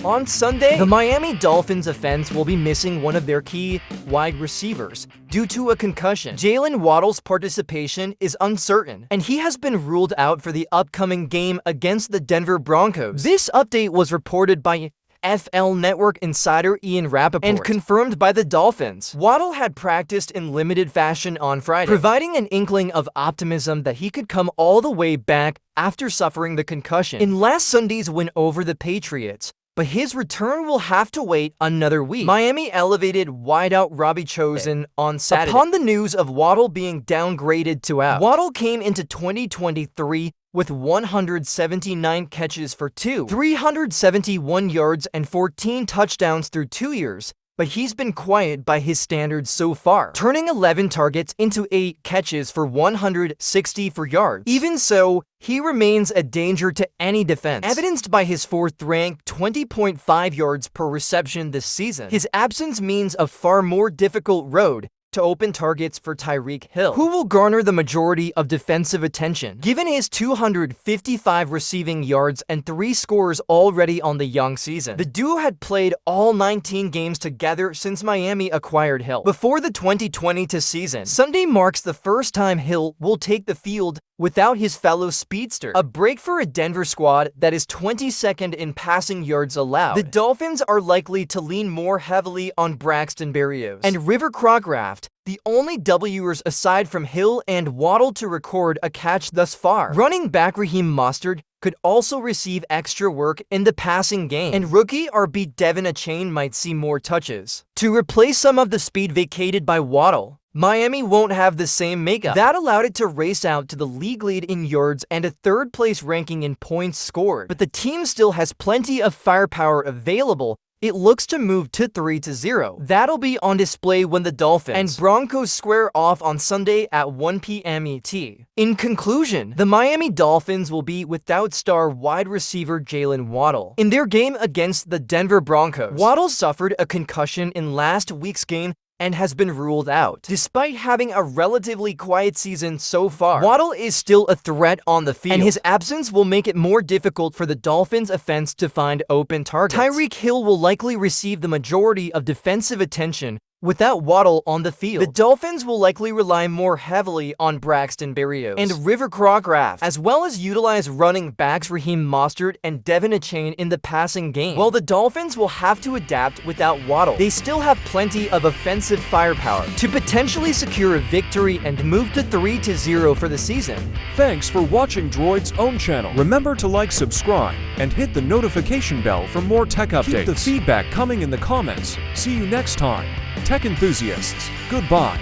On Sunday, the Miami Dolphins offense will be missing one of their key wide receivers due to a concussion. Jaylen Waddle's participation is uncertain, and he has been ruled out for the upcoming game against the Denver Broncos. This update was reported by FL Network insider Ian Rappaport and confirmed by the Dolphins. Waddle had practiced in limited fashion on Friday, providing an inkling of optimism that he could come all the way back after suffering the concussion in last Sunday's win over the Patriots. But his return will have to wait another week. Miami elevated wideout Robbie Chosen on Saturday upon the news of Waddle being downgraded to out. Waddle came into 2023 with 179 catches for 371 yards and 14 touchdowns through 2 years, but he's been quiet by his standards so far, turning 11 targets into 8 catches for 164 yards. Even so, he remains a danger to any defense, evidenced by his 4th-ranked 20.5 yards per reception this season. His absence means a far more difficult road to open targets for Tyreek Hill, who will garner the majority of defensive attention, given his 255 receiving yards and 3 scores already on the young season. The duo had played all 19 games together since Miami acquired Hill before the 2022 season. Sunday marks the first time Hill will take the field without his fellow speedster, a break for a Denver squad that is 22nd in passing yards allowed. The Dolphins are likely to lean more heavily on Braxton Berrios and River Crocraft, the only Wers aside from Hill and Waddle to record a catch thus far. Running back Raheem Mostert could also receive extra work in the passing game, and rookie RB Devin Achane might see more touches. To replace some of the speed vacated by Waddle, Miami won't have the same makeup. That allowed it to race out to the league lead in yards and a 3rd-place ranking in points scored. But the team still has plenty of firepower available. It looks to move to 3-0. That'll be on display when the Dolphins and Broncos square off on Sunday at 1 p.m. ET. In conclusion, the Miami Dolphins will be without star wide receiver Jaylen Waddle in their game against the Denver Broncos. Waddle suffered a concussion in last week's game and has been ruled out. Despite having a relatively quiet season so far, Waddle is still a threat on the field, and his absence will make it more difficult for the Dolphins' offense to find open targets. Tyreek Hill will likely receive the majority of defensive attention without Waddle on the field. The Dolphins will likely rely more heavily on Braxton Berrios and River Crocraft, as well as utilize running backs Raheem Mostert and Devin Achane in the passing game. While the Dolphins will have to adapt without Waddle, they still have plenty of offensive firepower to potentially secure a victory and move to 3-0 for the season. Thanks for watching Droid's own channel. Remember to like, subscribe, and hit the notification bell for more tech updates. Keep the feedback coming in the comments. See you next time. Tech enthusiasts, goodbye.